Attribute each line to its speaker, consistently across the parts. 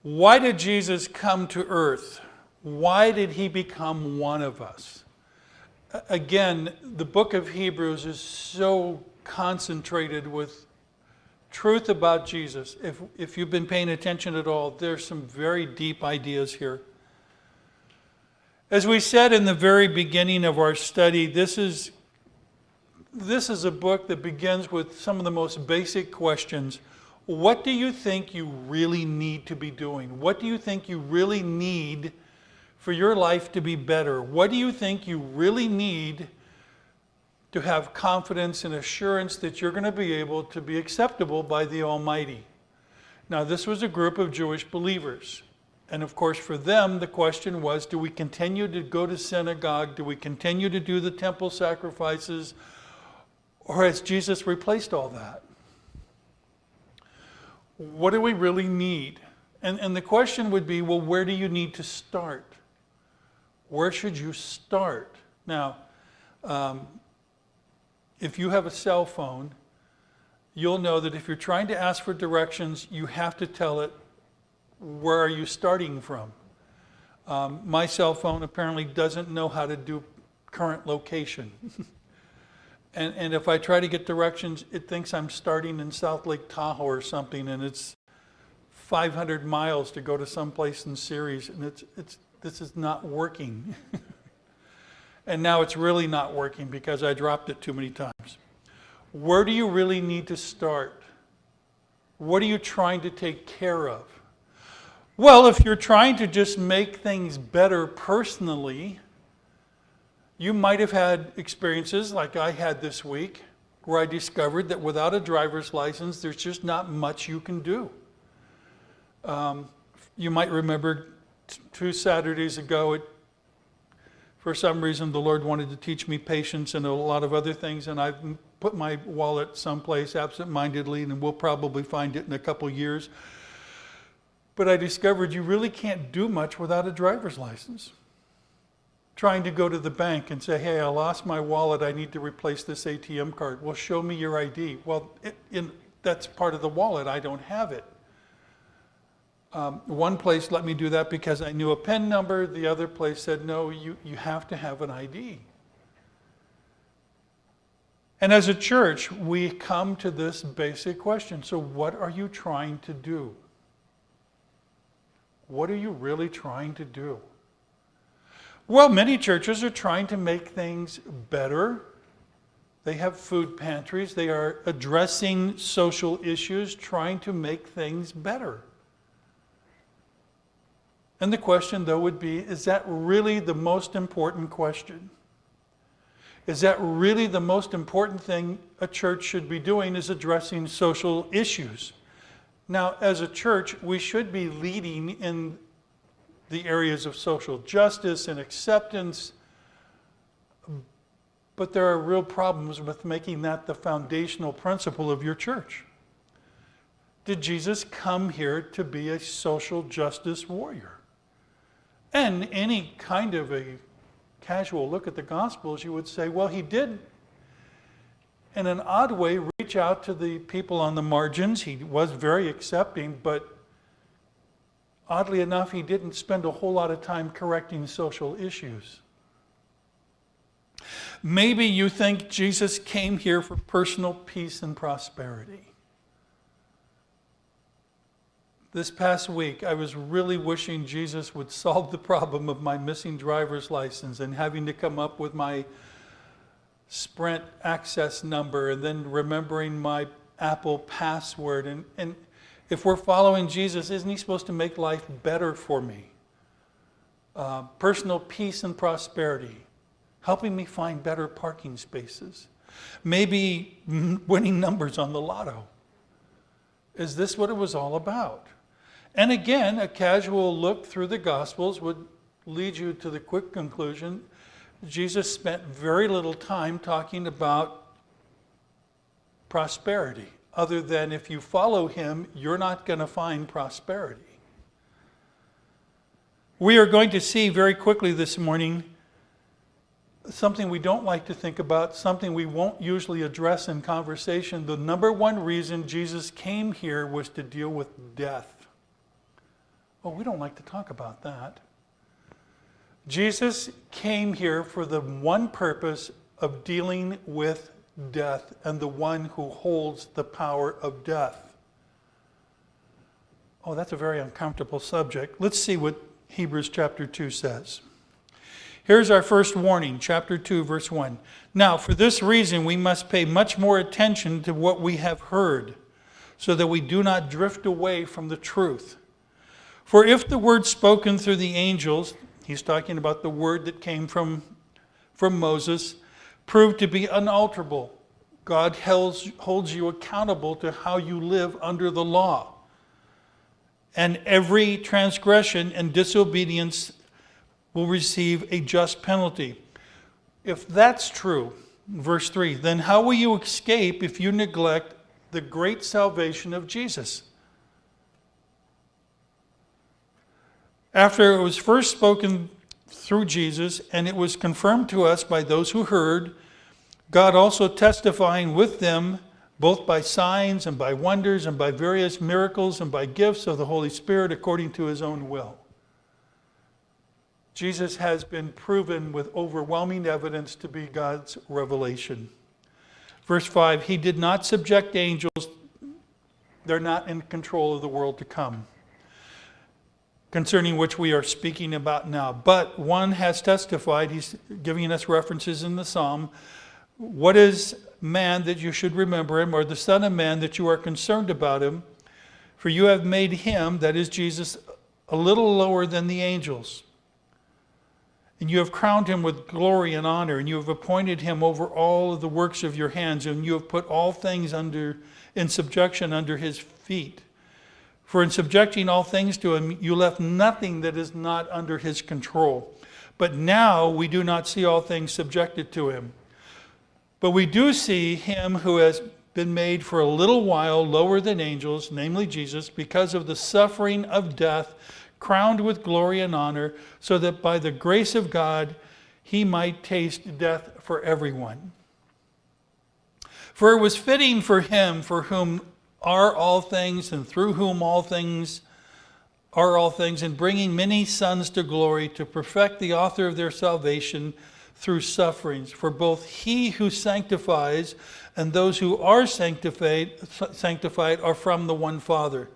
Speaker 1: Why did Jesus come to earth? Why did he become one of us? Again, the book of Hebrews is so concentrated with truth about Jesus. If you've been paying attention at all, there's some very deep ideas here. As we said in the very beginning of our study, this is a book that begins with some of the most basic questions. What do you think you really need to be doing? What do you think you really need for your life to be better? What do you think you really need to have confidence and assurance that you're going to be able to be acceptable by the Almighty? Now, this was a group of Jewish believers. And of course, for them, the question was, do we continue to go to synagogue? Do we continue to do the temple sacrifices? Or has Jesus replaced all that? What do we really need? And the question would be, well, where do you need to start? Where should you start? Now, if you have a cell phone, you'll know that if you're trying to ask for directions, you have to tell it, where are you starting from? My cell phone apparently doesn't know how to do current location. And if I try to get directions, it thinks I'm starting in South Lake Tahoe or something, and it's 500 miles to go to someplace in Ceres, and this is not working. And now it's really not working because I dropped it too many times. Where do you really need to start? What are you trying to take care of? Well, if you're trying to just make things better personally, you might have had experiences like I had this week where I discovered that without a driver's license, there's just not much you can do. You might remember 2 Saturdays ago, for some reason, the Lord wanted to teach me patience and a lot of other things, and I put my wallet someplace absent-mindedly, and we'll probably find it in a couple years. But I discovered you really can't do much without a driver's license. Trying to go to the bank and say, hey, I lost my wallet, I need to replace this ATM card. Well, show me your ID. Well, that's part of the wallet, I don't have it. One place let me do that because I knew a PIN number. The other place said, no, you have to have an ID. And as a church, we come to this basic question. So what are you trying to do? What are you really trying to do? Well, many churches are trying to make things better. They have food pantries. They are addressing social issues, trying to make things better. And the question, though, would be, is that really the most important question? Is that really the most important thing a church should be doing, is addressing social issues? Now, as a church, we should be leading in the areas of social justice and acceptance, but there are real problems with making that the foundational principle of your church. Did Jesus come here to be a social justice warrior? And any kind of a casual look at the Gospels, you would say, well, he did, in an odd way, reach out to the people on the margins. He was very accepting, but oddly enough, he didn't spend a whole lot of time correcting social issues. Maybe you think Jesus came here for personal peace and prosperity. This past week, I was really wishing Jesus would solve the problem of my missing driver's license and having to come up with my Sprint access number and then remembering my Apple password. And if we're following Jesus, isn't he supposed to make life better for me? Personal peace and prosperity, helping me find better parking spaces, maybe winning numbers on the lotto. Is this what it was all about? And again, a casual look through the Gospels would lead you to the quick conclusion, Jesus spent very little time talking about prosperity, other than if you follow him, you're not going to find prosperity. We are going to see very quickly this morning something we don't like to think about, something we won't usually address in conversation. The number one reason Jesus came here was to deal with death. Oh, we don't like to talk about that. Jesus came here for the one purpose of dealing with death and the one who holds the power of death. Oh, that's a very uncomfortable subject. Let's see what Hebrews chapter 2 says. Here's our first warning, chapter 2, verse 1. Now, for this reason, we must pay much more attention to what we have heard, so that we do not drift away from the truth. For if the word spoken through the angels, he's talking about the word that came from Moses, proved to be unalterable, God holds you accountable to how you live under the law. And every transgression and disobedience will receive a just penalty. If that's true, verse 3, then how will you escape if you neglect the great salvation of Jesus? After it was first spoken through Jesus, and it was confirmed to us by those who heard, God also testifying with them, both by signs and by wonders and by various miracles and by gifts of the Holy Spirit according to his own will. Jesus has been proven with overwhelming evidence to be God's revelation. Verse 5, he did not subject angels. They're not in control of the world to come, concerning which we are speaking about now. But one has testified, he's giving us references in the psalm, what is man that you should remember him, or the son of man that you are concerned about him? For you have made him, that is Jesus, a little lower than the angels. And you have crowned him with glory and honor, and you have appointed him over all of the works of your hands, and you have put all things in subjection under his feet. For in subjecting all things to him, you left nothing that is not under his control. But now we do not see all things subjected to him. But we do see him who has been made for a little while lower than angels, namely Jesus, because of the suffering of death, crowned with glory and honor, so that by the grace of God he might taste death for everyone. For it was fitting for him, for whom are all things, and through whom all things are all things, in bringing many sons to glory, to perfect the author of their salvation through sufferings. For both he who sanctifies and those who are sanctified are from the one Father.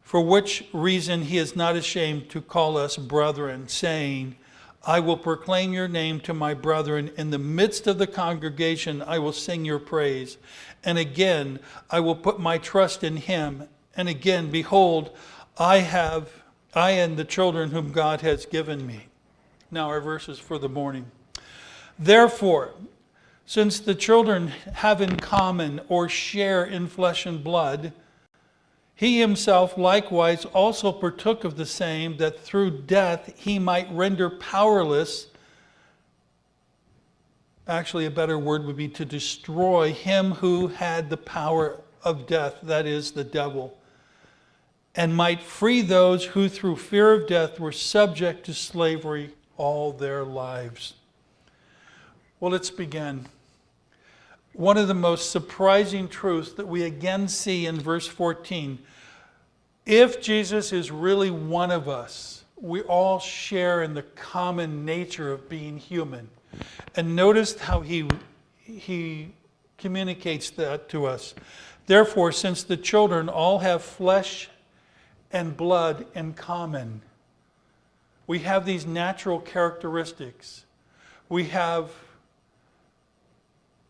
Speaker 1: For which reason he is not ashamed to call us brethren, saying, I will proclaim your name to my brethren. In the midst of the congregation I will sing your praise. And again, I will put my trust in him. And again, behold, I and the children whom God has given me. Now our verses for the morning. Therefore, since the children have in common or share in flesh and blood, he himself likewise also partook of the same, that through death he might render powerless, actually a better word would be to destroy, him who had the power of death, that is, the devil, and might free those who through fear of death were subject to slavery all their lives. Well, let's begin. One of the most surprising truths that we again see in verse 14. If Jesus is really one of us, we all share in the common nature of being human. And notice how he communicates that to us. Therefore, since the children all have flesh and blood in common, we have these natural characteristics. We have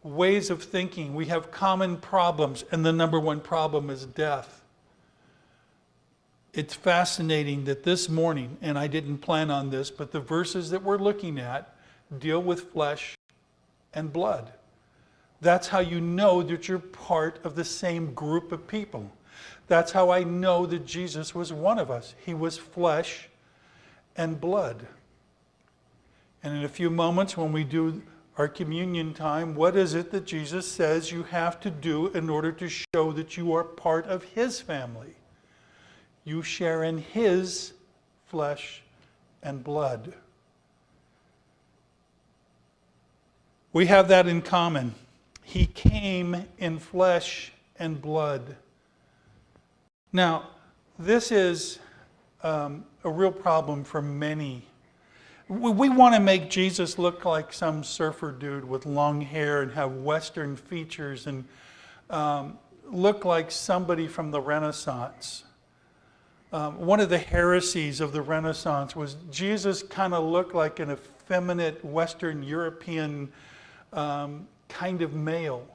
Speaker 1: ways of thinking. We have common problems, and the number one problem is death. It's fascinating that this morning, and I didn't plan on this, but the verses that we're looking at deal with flesh and blood. That's how you know that you're part of the same group of people. That's how I know that Jesus was one of us. He was flesh and blood. And in a few moments when we do our communion time, what is it that Jesus says you have to do in order to show that you are part of his family? You share in his flesh and blood. We have that in common. He came in flesh and blood. Now, this is a real problem for many. We want to make Jesus look like some surfer dude with long hair and have Western features and look like somebody from the Renaissance. One of the heresies of the Renaissance was Jesus kind of looked like an effeminate Western European kind of male.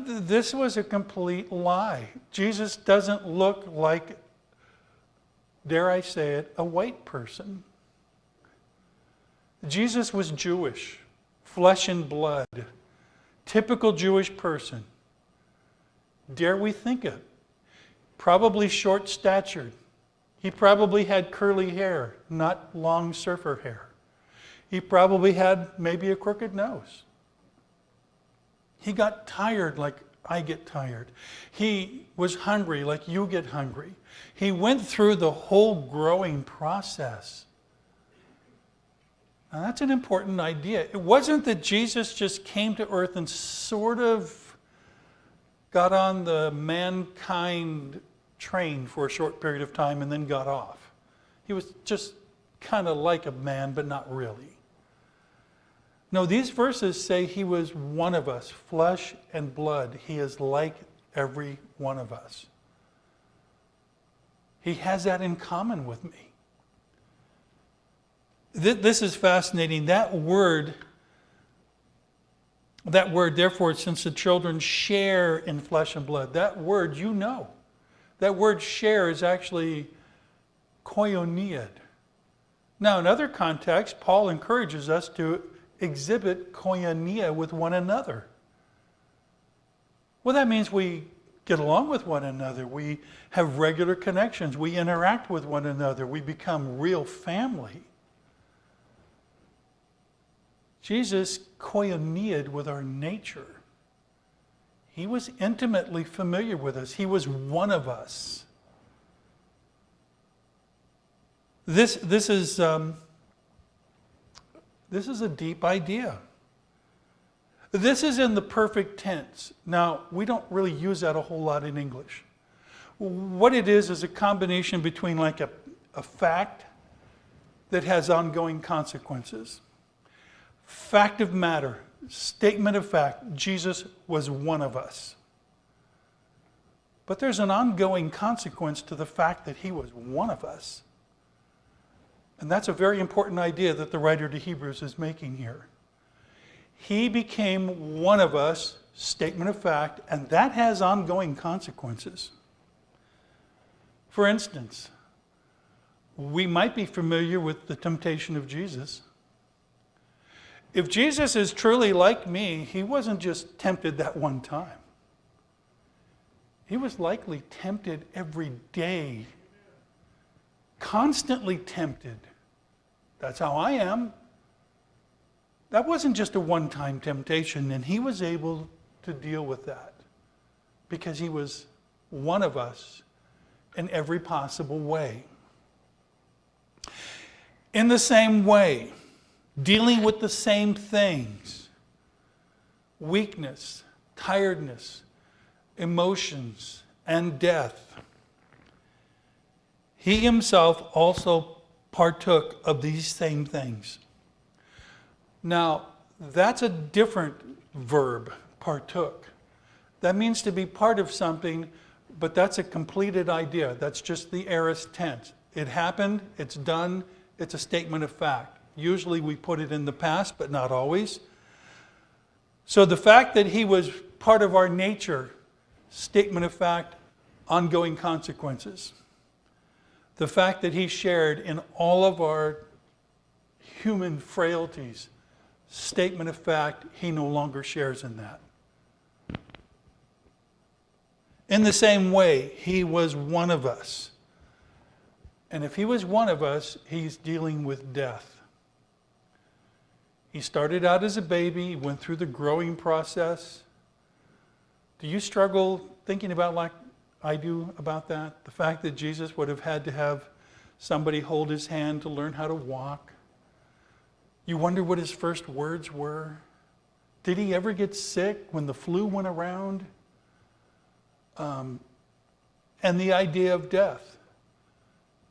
Speaker 1: This was a complete lie. Jesus doesn't look like, dare I say it, a white person. Jesus was Jewish, flesh and blood, typical Jewish person. Dare we think it? Probably short-statured. He probably had curly hair, not long surfer hair. He probably had maybe a crooked nose. He got tired like I get tired. He was hungry like you get hungry. He went through the whole growing process. Now that's an important idea. It wasn't that Jesus just came to earth and sort of got on the mankind train for a short period of time and then got off. He was just kind of like a man, but not really. No, these verses say he was one of us, flesh and blood. He is like every one of us. He has that in common with me. This is fascinating. That word, therefore, since the children share in flesh and blood, that word, you know. That word share is actually koinonia. Now, in other contexts, Paul encourages us to exhibit koinonia with one another. Well, that means we get along with one another. We have regular connections. We interact with one another. We become real family. Jesus koinoniaed with our nature. He was intimately familiar with us. He was one of us. This is a deep idea. This is in the perfect tense. Now, we don't really use that a whole lot in English. What it is a combination between like a fact that has ongoing consequences. Fact of matter, statement of fact, Jesus was one of us. But there's an ongoing consequence to the fact that he was one of us. And that's a very important idea that the writer to Hebrews is making here. He became one of us, statement of fact, and that has ongoing consequences. For instance, we might be familiar with the temptation of Jesus. If Jesus is truly like me, he wasn't just tempted that one time. He was likely tempted every day, constantly tempted. That's how I am. That wasn't just a one-time temptation, and he was able to deal with that because he was one of us in every possible way. In the same way, dealing with the same things, weakness, tiredness, emotions, and death. He himself also partook of these same things. Now, that's a different verb, partook. That means to be part of something, but that's a completed idea. That's just the aorist tense. It happened, it's done, it's a statement of fact. Usually we put it in the past, but not always. So the fact that he was part of our nature, statement of fact, ongoing consequences. The fact that he shared in all of our human frailties, statement of fact, he no longer shares in that. In the same way, he was one of us. And if he was one of us, he's dealing with death. He started out as a baby, went through the growing process. Do you struggle thinking about like I do about that? The fact that Jesus would have had to have somebody hold his hand to learn how to walk. You wonder what his first words were. Did he ever get sick when the flu went around? And the idea of death.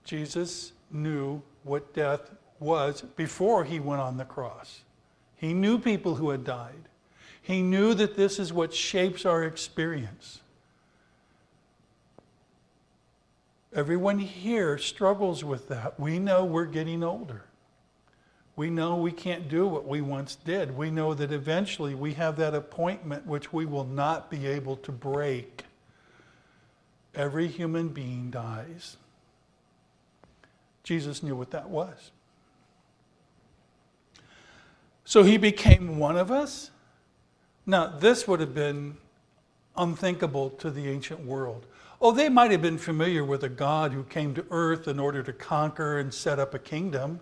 Speaker 1: Jesus knew what death was before he went on the cross. He knew people who had died. He knew that this is what shapes our experience. Everyone here struggles with that. We know we're getting older. We know we can't do what we once did. We know that eventually we have that appointment which we will not be able to break. Every human being dies. Jesus knew what that was. So he became one of us. Now, this would have been unthinkable to the ancient world. Oh, they might have been familiar with a God who came to earth in order to conquer and set up a kingdom.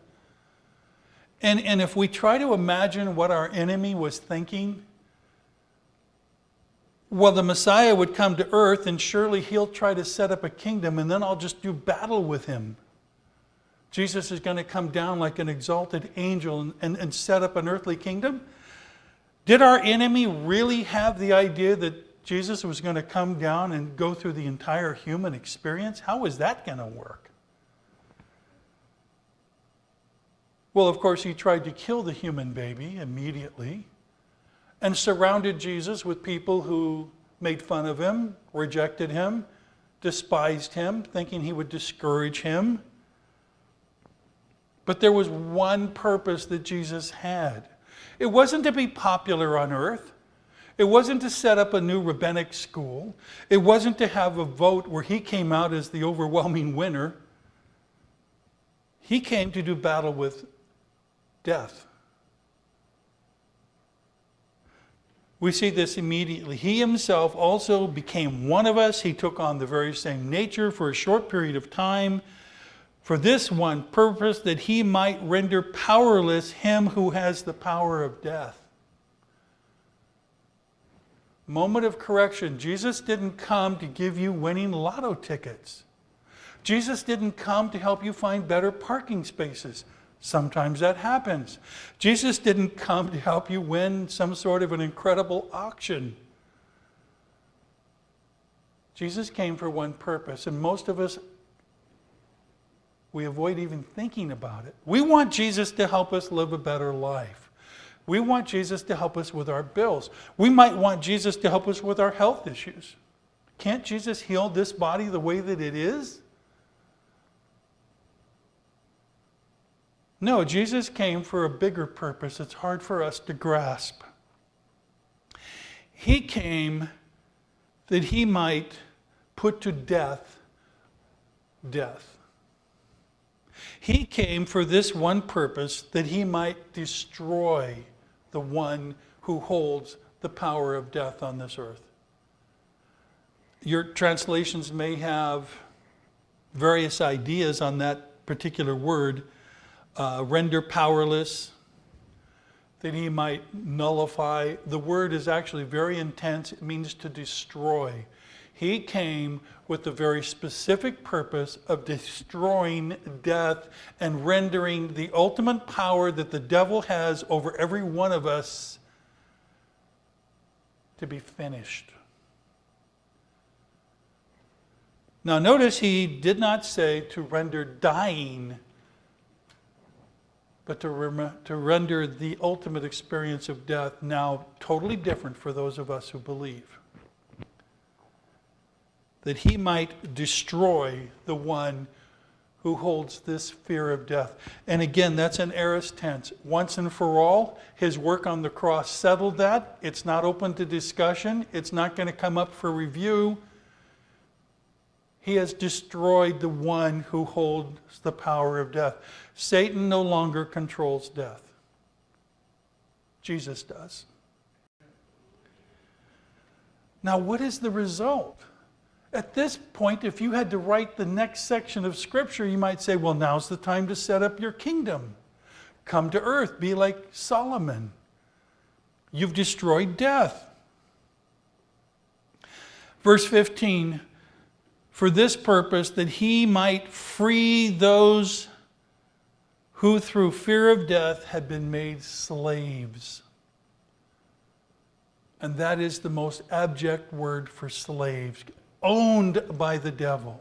Speaker 1: And if we try to imagine what our enemy was thinking, well, the Messiah would come to earth and surely he'll try to set up a kingdom and then I'll just do battle with him. Jesus is going to come down like an exalted angel and set up an earthly kingdom. Did our enemy really have the idea that Jesus was going to come down and go through the entire human experience? How was that going to work? Well, of course, he tried to kill the human baby immediately and surrounded Jesus with people who made fun of him, rejected him, despised him, thinking he would discourage him. But there was one purpose that Jesus had. It wasn't to be popular on earth. It wasn't to set up a new rabbinic school. It wasn't to have a vote where he came out as the overwhelming winner. He came to do battle with death. We see this immediately. He himself also became one of us. He took on the very same nature for a short period of time. For this one purpose, that he might render powerless him who has the power of death. Moment of correction. Jesus didn't come to give you winning lotto tickets. Jesus didn't come to help you find better parking spaces. Sometimes that happens. Jesus didn't come to help you win some sort of an incredible auction. Jesus came for one purpose, and most of us, we avoid even thinking about it. We want Jesus to help us live a better life. We want Jesus to help us with our bills. We might want Jesus to help us with our health issues. Can't Jesus heal this body the way that it is? No, Jesus came for a bigger purpose. It's hard for us to grasp. He came that he might put to death death. He came for this one purpose, that he might destroy the one who holds the power of death on this earth. Your translations may have various ideas on that particular word. Render powerless, that he might nullify. The word is actually very intense. It means to destroy. He came with the very specific purpose of destroying death and rendering the ultimate power that the devil has over every one of us to be finished. Now notice he did not say to render dying, but to render the ultimate experience of death now totally different for those of us who believe. That he might destroy the one who holds this fear of death. And again, that's an aorist tense. Once and for all, his work on the cross settled that. It's not open to discussion. It's not going to come up for review. He has destroyed the one who holds the power of death. Satan no longer controls death. Jesus does. Now, what is the result? At this point, if you had to write the next section of Scripture, you might say, well, now's the time to set up your kingdom. Come to earth, be like Solomon. You've destroyed death. Verse 15, for this purpose, that he might free those who through fear of death had been made slaves. And that is the most abject word for slaves, owned by the devil.